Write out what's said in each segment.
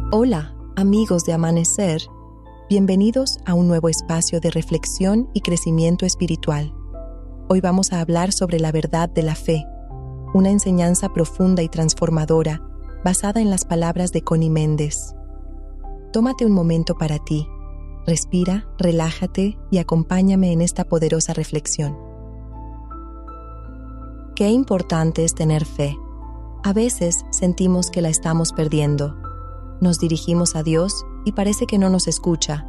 Hola, amigos de Amanecer. Bienvenidos a un nuevo espacio de reflexión y crecimiento espiritual. Hoy vamos a hablar sobre la verdad de la fe, una enseñanza profunda y transformadora basada en las palabras de Connie Méndez. Tómate un momento para ti, respira, relájate y acompáñame en esta poderosa reflexión. Qué importante es tener fe. A veces sentimos que la estamos perdiendo. Nos dirigimos a Dios y parece que no nos escucha,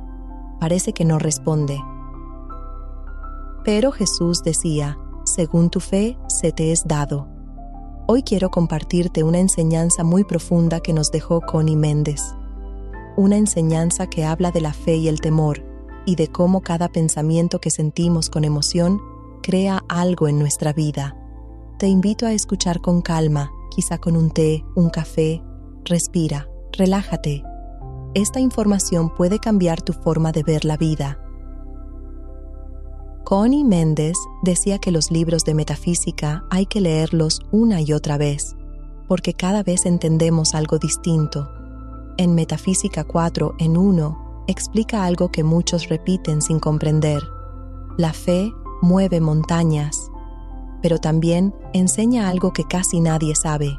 parece que no responde. Pero Jesús decía, según tu fe se te es dado. Hoy quiero compartirte una enseñanza muy profunda que nos dejó Connie Méndez. Una enseñanza que habla de la fe y el temor, y de cómo cada pensamiento que sentimos con emoción crea algo en nuestra vida. Te invito a escuchar con calma, quizá con un té, un café. Respira, relájate. Esta información puede cambiar tu forma de ver la vida. Connie Méndez decía que los libros de metafísica hay que leerlos una y otra vez, porque cada vez entendemos algo distinto. En Metafísica 4 en 1 explica algo que muchos repiten sin comprender. La fe mueve montañas, pero también enseña algo que casi nadie sabe.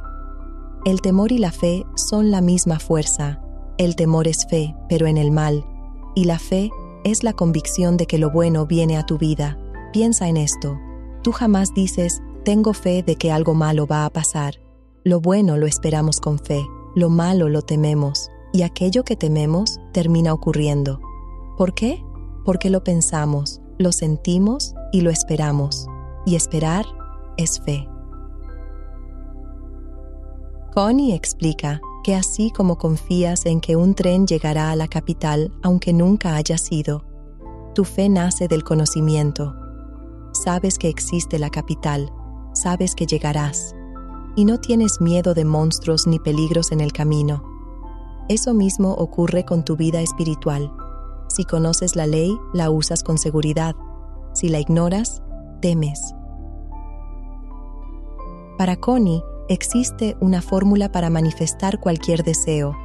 El temor y la fe son la misma fuerza. El temor es fe, pero en el mal, y la fe es la convicción de que lo bueno viene a tu vida. Piensa en esto. Tú jamás dices, tengo fe de que algo malo va a pasar. Lo bueno lo esperamos con fe, lo malo lo tememos, y aquello que tememos termina ocurriendo. ¿Por qué? Porque lo pensamos, lo sentimos y lo esperamos. Y esperar es fe. Connie explica que así como confías en que un tren llegará a la capital aunque nunca haya sido, tu fe nace del conocimiento. Sabes que existe la capital, sabes que llegarás, y no tienes miedo de monstruos ni peligros en el camino. Eso mismo ocurre con tu vida espiritual. Si conoces la ley, la usas con seguridad. Si la ignoras, temes. Para Connie, existe una fórmula para manifestar cualquier deseo.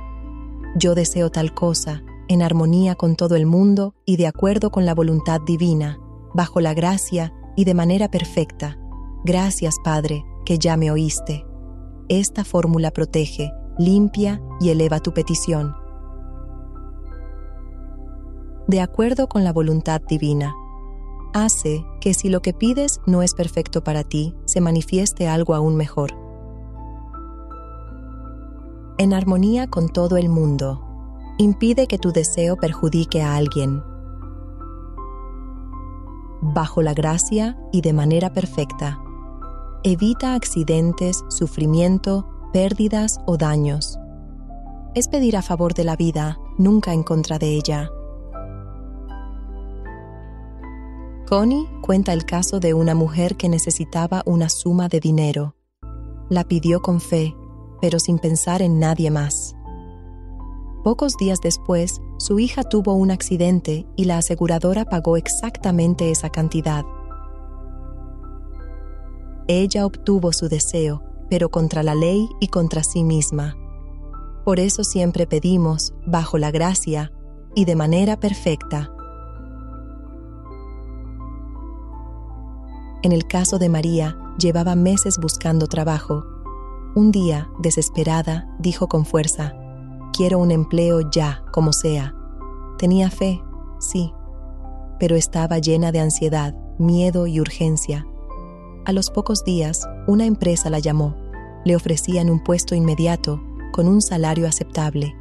Yo deseo tal cosa, en armonía con todo el mundo y de acuerdo con la voluntad divina, bajo la gracia y de manera perfecta. Gracias, Padre, que ya me oíste. Esta fórmula protege, limpia y eleva tu petición. De acuerdo con la voluntad divina, hace que si lo que pides no es perfecto para ti, se manifieste algo aún mejor. En armonía con todo el mundo, impide que tu deseo perjudique a alguien. Bajo la gracia y de manera perfecta, evita accidentes, sufrimiento, pérdidas o daños. Es pedir a favor de la vida, nunca en contra de ella. Connie cuenta el caso de una mujer que necesitaba una suma de dinero. La pidió con fe, pero sin pensar en nadie más. Pocos días después, su hija tuvo un accidente y la aseguradora pagó exactamente esa cantidad. Ella obtuvo su deseo, pero contra la ley y contra sí misma. Por eso siempre pedimos, bajo la gracia y de manera perfecta. En el caso de María, llevaba meses buscando trabajo. Un día, desesperada, dijo con fuerza, «Quiero un empleo ya, como sea». Tenía fe, sí, pero estaba llena de ansiedad, miedo y urgencia. A los pocos días, una empresa la llamó. Le ofrecían un puesto inmediato, con un salario aceptable.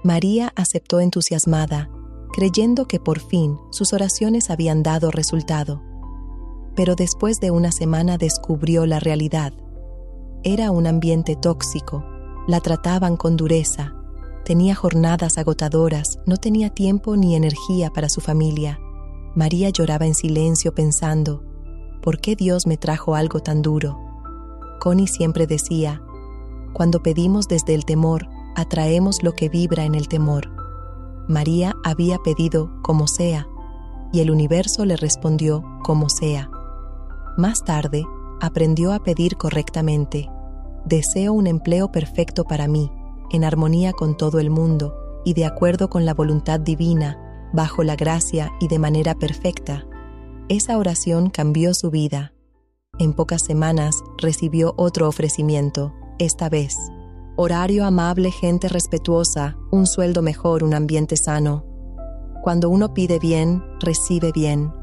María aceptó entusiasmada, creyendo que por fin sus oraciones habían dado resultado. Pero después de una semana descubrió la realidad. Era un ambiente tóxico, la trataban con dureza, tenía jornadas agotadoras, no tenía tiempo ni energía para su familia. María lloraba en silencio pensando, ¿por qué Dios me trajo algo tan duro? Connie siempre decía, cuando pedimos desde el temor, atraemos lo que vibra en el temor. María había pedido como sea, y el universo le respondió como sea. Más tarde, aprendió a pedir correctamente. Deseo un empleo perfecto para mí, en armonía con todo el mundo y de acuerdo con la voluntad divina, bajo la gracia y de manera perfecta. Esa oración cambió su vida. En pocas semanas recibió otro ofrecimiento, esta vez. Horario amable, gente respetuosa, un sueldo mejor, un ambiente sano. Cuando uno pide bien, recibe bien.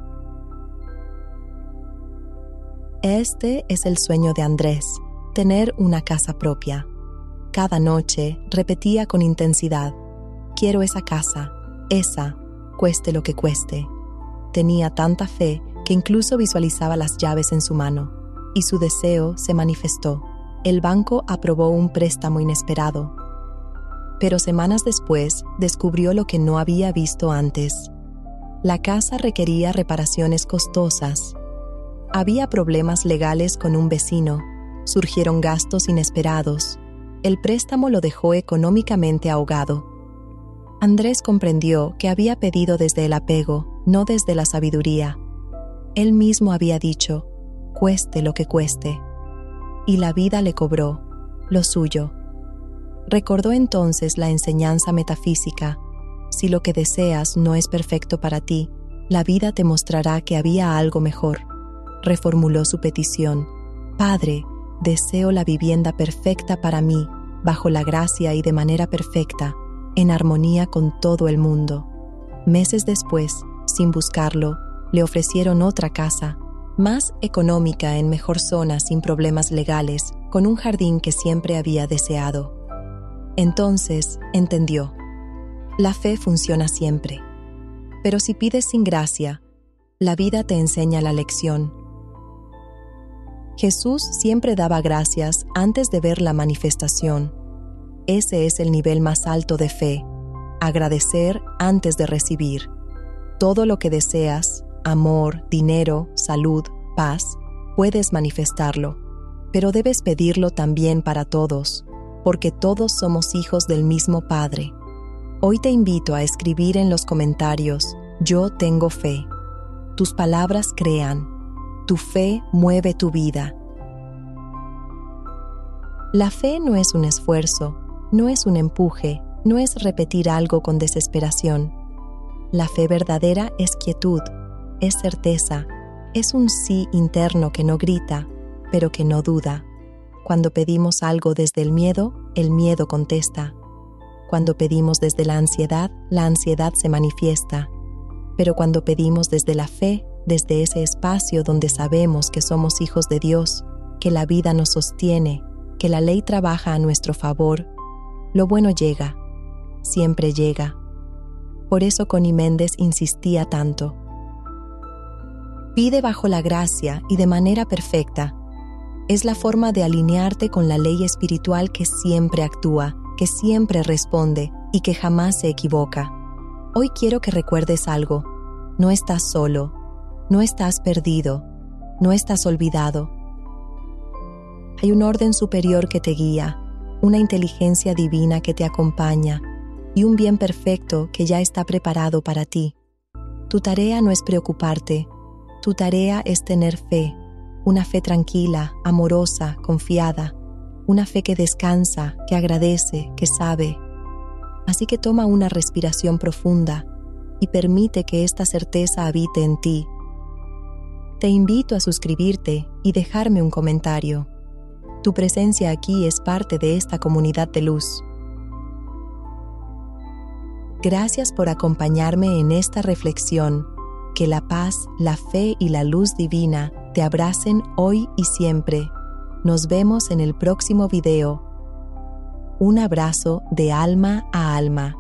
Este es el sueño de Andrés, tener una casa propia. Cada noche repetía con intensidad: quiero esa casa, esa, cueste lo que cueste. Tenía tanta fe que incluso visualizaba las llaves en su mano, y su deseo se manifestó. El banco aprobó un préstamo inesperado. Pero semanas después descubrió lo que no había visto antes. La casa requería reparaciones costosas. Había problemas legales con un vecino, surgieron gastos inesperados. El préstamo lo dejó económicamente ahogado. Andrés comprendió que había pedido desde el apego, no desde la sabiduría. Él mismo había dicho: cueste lo que cueste. Y la vida le cobró lo suyo. Recordó entonces la enseñanza metafísica: si lo que deseas no es perfecto para ti, la vida te mostrará que había algo mejor. Reformuló su petición: Padre, deseo la vivienda perfecta para mí, bajo la gracia y de manera perfecta, en armonía con todo el mundo. Meses después, sin buscarlo, le ofrecieron otra casa, más económica, en mejor zona, sin problemas legales, con un jardín que siempre había deseado. Entonces entendió: la fe funciona siempre. Pero si pides sin gracia, la vida te enseña la lección. Jesús siempre daba gracias antes de ver la manifestación. Ese es el nivel más alto de fe: agradecer antes de recibir. Todo lo que deseas, amor, dinero, salud, paz, puedes manifestarlo, pero debes pedirlo también para todos, porque todos somos hijos del mismo Padre. Hoy te invito a escribir en los comentarios: yo tengo fe. Tus palabras crean. Tu fe mueve tu vida. La fe no es un esfuerzo, no es un empuje, no es repetir algo con desesperación. La fe verdadera es quietud, es certeza, es un sí interno que no grita, pero que no duda. Cuando pedimos algo desde el miedo contesta. Cuando pedimos desde la ansiedad se manifiesta. Pero cuando pedimos desde la fe, desde ese espacio donde sabemos que somos hijos de Dios, que la vida nos sostiene, que la ley trabaja a nuestro favor, lo bueno llega, siempre llega. Por eso Connie Méndez insistía tanto. Pide bajo la gracia y de manera perfecta. Es la forma de alinearte con la ley espiritual que siempre actúa, que siempre responde y que jamás se equivoca. Hoy quiero que recuerdes algo: no estás solo, no estás perdido, no estás olvidado. Hay un orden superior que te guía, una inteligencia divina que te acompaña y un bien perfecto que ya está preparado para ti. Tu tarea no es preocuparte, tu tarea es tener fe, una fe tranquila, amorosa, confiada, una fe que descansa, que agradece, que sabe. Así que toma una respiración profunda y permite que esta certeza habite en ti. Te invito a suscribirte y dejarme un comentario. Tu presencia aquí es parte de esta comunidad de luz. Gracias por acompañarme en esta reflexión. Que la paz, la fe y la luz divina te abracen hoy y siempre. Nos vemos en el próximo video. Un abrazo de alma a alma.